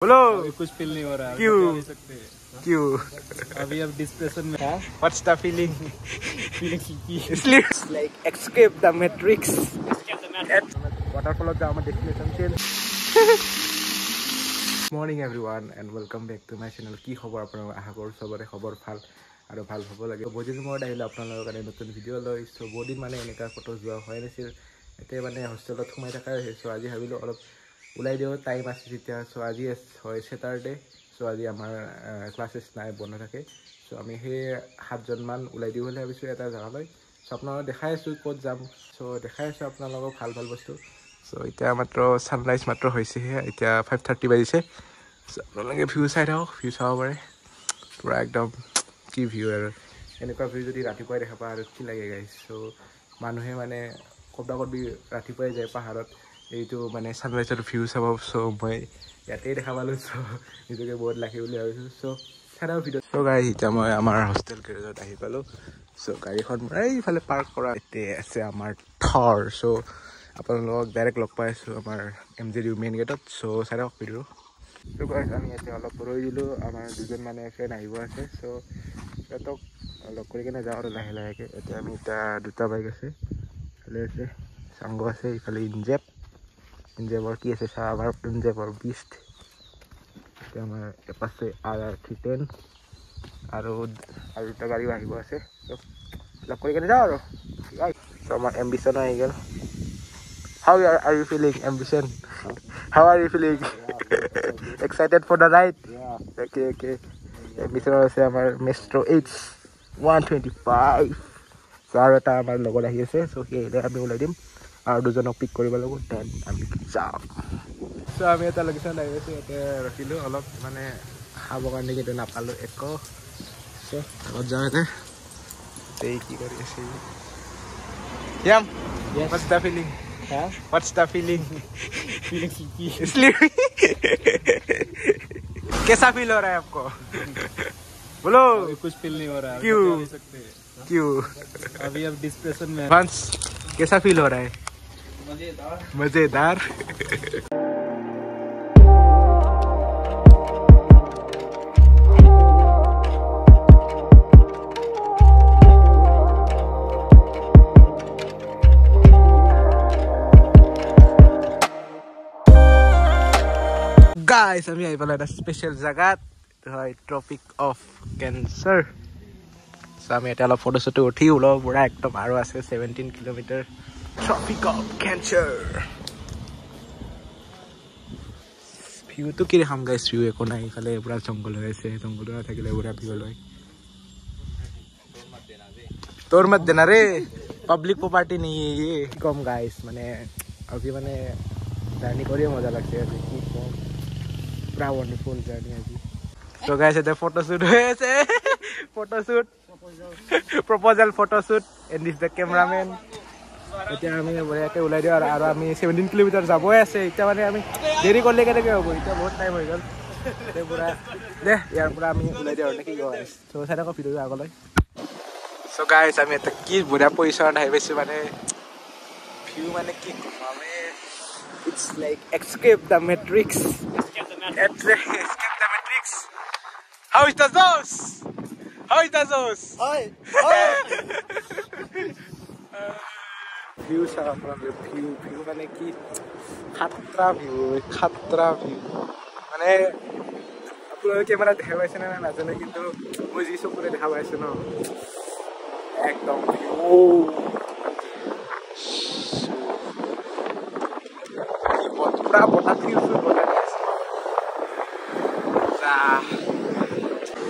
बोलो अभी कुछ फील नहीं हो रहा है। क्यों? बता नहीं सकते। क्यों? अभी अब डिस्प्रेशन में है। What's the feeling? Feeling It's like escape the matrix. Waterfall of the destination change. Morning everyone and welcome back to my channel. কি খবৰ আপোনালোকৰ? আশা কৰোঁ সবৰে খবৰ ভাল আৰু ভাল হ'ব লাগে। বহুত দিন মই আহিলে আপোনালোকৰ কাৰণে নতুন ভিডিঅ' লৈ বহুত দিন মানে এনেকা ফটো যোৱা হোৱা নাছিল। এতিয়া মানে হোষ্টেলত সোমাই থকা হৈছে। আজি ভাবিলোঁ অলপ ওলাই দিওঁ, টাইম আছে যেতিয়া। আজি হয় স্যাটাৰডে। আজি আমাৰ ক্লাছেছ নাই, বন্ধ থাকে। আমি সেই 7জনমান ওলাই দিওঁ বুলি ভাবিছোঁ এটা জেগালৈ। আপোনালোকক দেখাই আছোঁ ক'ত যাম। দেখাই আছোঁ আপোনালোকক ভাল ভাল বস্তু। এতিয়া মাত্ৰ ছানৰাইজ মাত্ৰ হৈছেহে, এতিয়া 5:30 বাজিছে। আপোনালোকে ভিউ চাই থাকক, ভিউ চাব পাৰে। পূৰা একদম কি ভিউ আৰু এনেকুৱা ভিউ যদি ৰাতিপুৱাই দেখা পাওঁ আৰু কি লাগে গাইছ। মানুহে মানে কবি ৰাতিপুৱাই যায় পাহাৰত এইটো মানে ছানৰাইজৰ ভিউ চাব। মই ইয়াতেই দেখা পালোঁ। নিজকে বহুত লাকি বুলি ভাবিছোঁ। চাই ভিডিঅ' গাড়ী এতিয়া মই আমাৰ হোষ্টেল গেৰেজত আহি পালোঁ। গাড়ীখন এইফালে পাৰ্ক কৰা এতিয়া আছে আমাৰ থৰ। আপোনালোকক ডাইৰেক্ট লগ পাই আছোঁ আমাৰ MJDU মেইন গেটত। চাই থাকক ভিডিঅ'। আমি এতিয়া অলপ ৰৈ দিলোঁ, আমাৰ দুজন মানে ফ্ৰেণ্ড আহিব আছে। সিহঁতক লগ কৰি কিনে যাওঁ আৰু লাহে লাহেকৈ। আমি এতিয়া 2টা বাইক আছে, ইফালে আছে চাংগ আছে, ইফালে ইনজেপৰ কি আছে চাহ, আমাৰ ইনজেপৰ বিষ্ট। এতিয়া আমাৰ এপাছে RR310 আৰু 2টা গাড়ীও আহিব আছে। লগ কৰি কিনে যাওঁ আৰু আমাৰ এম্বিশ্যন আহি গ'ল। How are you feeling, Ambition? How are you feeling? Excited for the ride? Yeah. Okay. Ambition আছে আমাৰ Metro H125। আৰু এটা আমাৰ লগত আহি আছে। সেই আহিলে আমি ওলাই দিম আৰু দুজনক পিক কৰিব লাগিব, দেন আমি যাম। আমি এটা লোকেশ্যন আহি আছোঁ, ইয়াতে ৰখিলোঁ অলপ, মানে খাবৰ কাৰণে কিন্তু নাপালোঁ একো। আগত যাওঁ ইয়াতে কি কৰি আছে। What's the feeling? है। What's the feeling? फीलिंग की Sleepy. कैसा फील हो रहा है आपको? बोलो अभी कुछ फील नहीं हो रहा है। क्यों? बता नहीं सकते। क्यों? अभी अब डिस्प्रेशन में है। वंस कैसा फील हो रहा है? मजेदार। Guys, আমি আহি পালোঁ এটা স্পেচিয়েল জেগাত, হয় ট্ৰপিক অফ কেঞ্চাৰ। আমি এতিয়া অলপ ফটো চটো উঠি ওলাব পৰা একদম, আৰু আছে 17 কিলোমিটাৰ ট্ৰপিক অফ কেঞ্চাৰ। ভিউটো কি দেখাম গাইছ, ভিউ একো নাই। ইফালে পুৰা জংঘল হৈ আছে, জংঘল নাথাকিলে পুৰা ভিউ লয়। তোৰ মত দেনা ৰে, পাব্লিক প্ৰপাৰ্টি নেই ये। কম গাইছ, মানে আজি মানে জাৰ্ণি কৰিয়ে মজা লাগছে। আজি কি কম, পুৰা ৱাণ্ডাৰফুল জাৰ্ণি আজি। গাইছ এতিয়া ফটোশ্বুট হৈ আছে, photoshoot proposal photoshoot, and this the cameraman. এতিয়া আমি বঢ়িয়াকৈ ওলাই দিওঁ আৰু আমি 17 কিলোমিটাৰ যাবই আছে। এতিয়া মানে আমি দেৰি কৰিলে কেনেকৈ হ'ব, এতিয়া বহুত টাইম হৈ গ'ল। এতিয়া পুৰা ইয়াৰ পৰা আমি ওলাই দিওঁ আৰু নেকি গাইছ। চাই থাকক ভিডিঅ'টো আগলৈ। গাইছ আমি এটা কি বঢ়িয়া পজিশ্যনত আহি পাইছোঁ, মানে ভিউ মানে কি ক'ম আমি। It's like escape the matrix. Escape the matrix. How is the sauce? How is the sauce? View sa problem. View মানে কি খাতৰা ভিউ। মানে আপোনালোকে কেমেৰা দেখা পাইছে নে নাজানে, কিন্তু মই যি চকুৰে দেখা পাইছোঁ ন, একদম পুৰা বতাহ ফিলছো।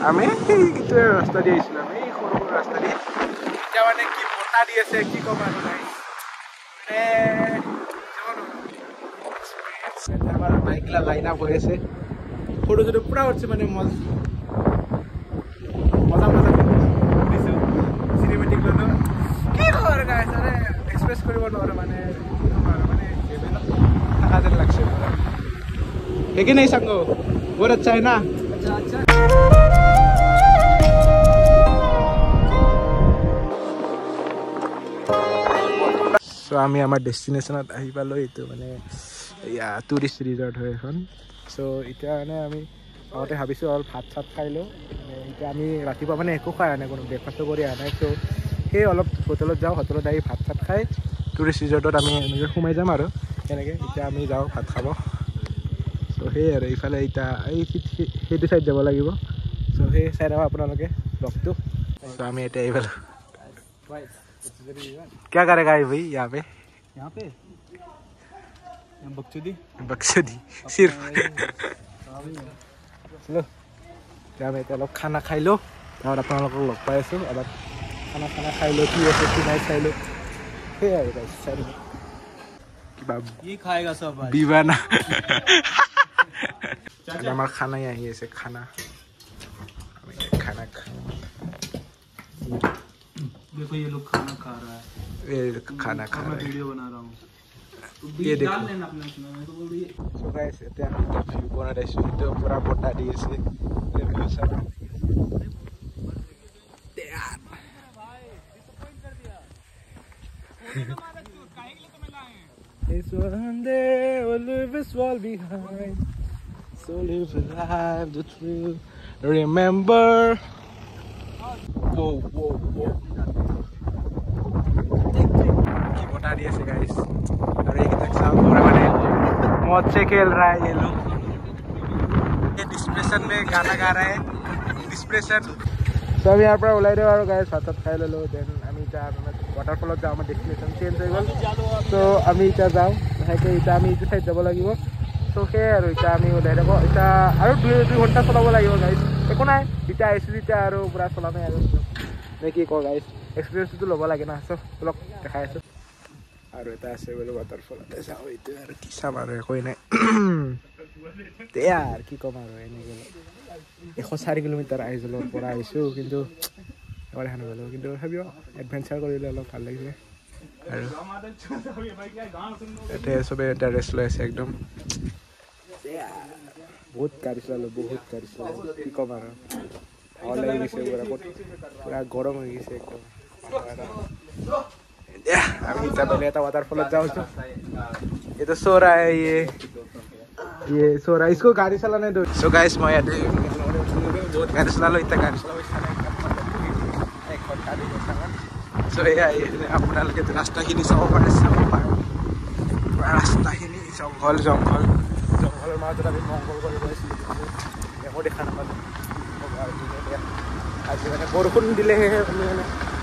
আমি সেইটোৱে ৰাস্তা দি আহিছিলোঁ, আমি সৰু ৰাস্তা দি। এতিয়া মানে কি বতাহ দি আছে, কি ক'ম আৰু নাই। আমাৰ বাইকগিলা লাইন আপ হৈ আছে, ফটো চটো পুৰা উঠিছে, মানে মজা উঠিছোঁ। চিনেমেটিক ল'লোঁ, কি ক'ম আৰু গাইছ, এক্সপ্ৰেছ কৰিব নোৱাৰোঁ। মানে থাকা যেন লাগছে। लेकिन नहीं संगो बहुत अच्छा है ना। আমি আমাৰ ডেষ্টিনেশ্যনত আহি পালোঁ। এইটো মানে টুৰিষ্ট ৰিজৰ্ট হয় এখন। চ' এতিয়া মানে আমি আগতে ভাবিছোঁ অলপ ভাত চাত খাই লওঁ এতিয়া আমি ৰাতিপুৱা মানে একো খোৱা নাই কোনো ব্ৰেকফাষ্টো কৰি অহা নাই চ' সেই অলপ হোটেলত যাওঁ হোটেলত আহি ভাত চাত খাই টুৰিষ্ট ৰিজৰ্টত আমি এনেকৈ সোমাই যাম আৰু তেনেকৈ এতিয়া আমি যাওঁ ভাত খাব চ' সেয়ে আৰু ইফালে এতিয়া এই সেইটো ছাইড যাব লাগিব চ' সেই চাইডৰ আপোনালোকে ব্লগটো চ' আমি এতিয়া এইফালে क्या करेगा ये भाई यहाँ पे यहाँ पे बकचोदी बक्सदी सिर्फ চলো এতিয়া আমি এতিয়া অলপ খানা খাই লওঁ তাৰপৰা আপোনালোকক লগ পাই আছোঁ অলপ খানা খাই লওঁ কি আছে কি নাই চাই লওঁ সেয়াই আৰু চাই লওঁ কিবা ये खाएगा सब आज দিবানা আমাৰ খানাই আহি আছে খানা আমি খানা देखो ये लोग खाना खा रहा है খানা খা मैं वीडियो बना रहा हूँ ये देखो डाल लेना अपने उसमें मैं तो बोल रही है সো গাইস এতিয়া আমি এটা ভিউ বনাই দিছোঁ এইটো পুৰা বতাহ দি আছে ভিউ চাবা It's one day we'll leave this world behind. So live alive the truth. Remember. Whoa, whoa, whoa. की बता दिया से गाइस और एक तक साउंड पूरा बने मौत से खेल रहा है ये लोग ये डिस्प्रेशन में गाना गा रहा है डिस्प्रेशन सब यहाँ पर ओলাই दियो और गाइस भात खाই ললো দেন আমি যা ওয়াটারফলত যাওঁ আমাৰ ডেস্টিনেশন চেঞ্জ হৈ গ'ল সো আমি এতিয়া যাওঁ লাহেকৈ এতিয়া আমি এইটো চাইড যাব লাগিব সো সেয়াই আৰু এতিয়া আমি ওলাই যাব এতিয়া আৰু দুই ঘণ্টা চলাব লাগিব গাইছ একো নাই এতিয়া আহিছোঁ যেতিয়া আৰু পুৰা চলামেই আৰু নে কি কওঁ গাইছ এক্সপিৰিয়েঞ্চটো ল'ব লাগে না চ' অলপ দেখাই আছোঁ আৰু এটা আছে বোলে ৱাটাৰফলতে যাওঁ এইটো আৰু কি চাম আৰু একোৱেই নাই এতিয়া আৰু কি ক'ম আৰু এনেকৈ 104 কিলোমিটাৰ আইজলৰ পৰা আহিছোঁ কিন্তু এবাৰ দেখা নাপালোঁ কিন্তু তথাপিও এডভেঞ্চাৰ কৰিলে অলপ ভাল লাগিছে আৰু এতিয়া চবে এটা ৰেষ্ট লৈ আছে একদম বহুত গাড়ী চলালোঁ কি ক'ম আৰু ভাগৰ লাগি গৈছে পুৰা গৰম হৈ গৈছে একদম আমি এতিয়া বেলেগ এটা ৱাটাৰফলত যাওঁছো এইটো চোৰা ये सो रहा इसको गाड़ी चलाने दो सो गाइस मैं यार बहुत गाड़ी चला लो इतना गाड़ी चलाओ एक घंटा भी सो ये अपना लगे रास्ता की सब पारे रास्ता ही नहीं जंगल मात्र अभी मंगल कर देखो देखा ना आज मैंने बरखुण दिले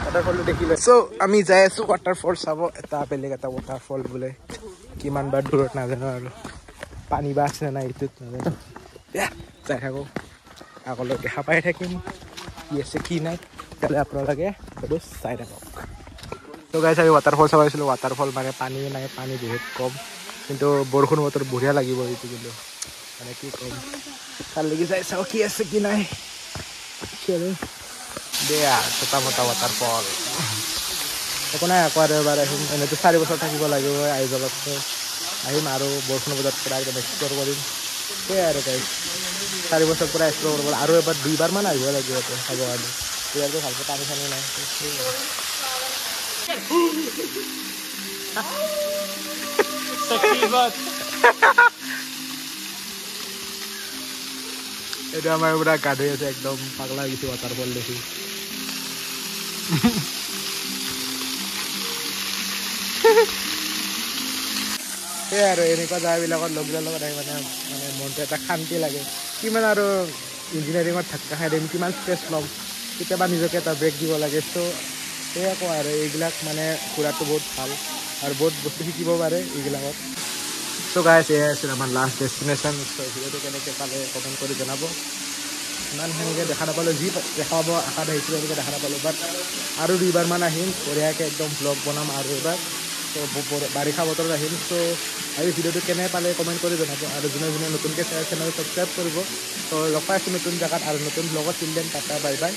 वाटारफल देखी सो आमी जाय आছো वाटारफल चाब এটা বেলেগ এটা वाटारफल बोले কিমান বাৰ দূৰত নাজানো আৰু পানী বা আছে নাই এইটোত নাজানো যাই থাকোঁ আগলৈ দেখা পাই থাকিম কি আছে কি নাই তেতিয়াহ'লে আপোনালোকে সেইটো চাই থাকক ত' গাইছ আমি ৱাটাৰফল চাব আহিছিলোঁ ৱাটাৰফল মানে পানী নাই পানী বহুত কম কিন্তু বৰষুণ বতৰ বঢ়িয়া লাগিব এইটো কিন্তু মানে কি ক'ম ভাল লাগি যাই চাওঁ কি আছে কি নাই দিয়া ছটা মটা ৱাটাৰফল একো নাই আকৌ আৰু এবাৰ আহিম এনেইতো 4 বছৰ থাকিব লাগিব আইজলত আহিম আৰু বৰষুণ বজাত পূৰা একদম এক্সপ্ল'ৰ কৰিম সেয়াই আৰু গাইছ 4 বছৰ পূৰা এক্সপ্ল'ৰ কৰিব আৰু এবাৰ 2বাৰমান আহিব লাগিব ইয়াতে চাব কাৰণে ইয়াতে ভালকৈ পানী চানী নাই এইটো আমাৰ পুৰা গা ধুই আছে একদম পাগলা হৈ গৈছে ৱাটাৰফল দেখি সেয়াই আৰু এনেকুৱা জেগাবিলাকত লগবিলাকৰ লগত আহি মানে মনটো এটা শান্তি লাগে কিমান আৰু ইঞ্জিনিয়াৰিঙত ধাক্কা খাই দিম কিমান ষ্ট্ৰেছ ল'ম কেতিয়াবা নিজকে এটা ব্ৰেক দিব লাগে চ' সেয়াই কওঁ আৰু এইবিলাক মানে ঘূৰাটো বহুত ভাল আৰু বহুত বস্তু শিকিব পাৰে এইবিলাকত চ' গাইছ এয়াই আছিল আমাৰ লাষ্ট ডেষ্টিনেশ্যন চ' ভিডিঅ'টো কেনেকৈ পালে কমেণ্ট কৰি জনাব ইমান সেনেকৈ দেখা নাপালোঁ যি দেখা পাব আশাত আহিছিলোঁ এনেকৈ দেখা নাপালোঁ বাট আৰু 2বাৰমান আহিম বঢ়িয়াকৈ একদম ব্লগ বনাম আৰু এবাৰ চ' বাৰিষা বতৰত আহিম চ' আৰু ভিডিঅ'টো কেনে পালে কমেণ্ট কৰি জনাব আৰু যোনে যোনে নতুনকৈ চাই চেনেল ছাবস্ক্ৰাইব কৰিব চ' লগ পাই আছোঁ নতুন জেগাত আৰু নতুন ব্লগত চিলড্ৰেন টাটা বাই বাই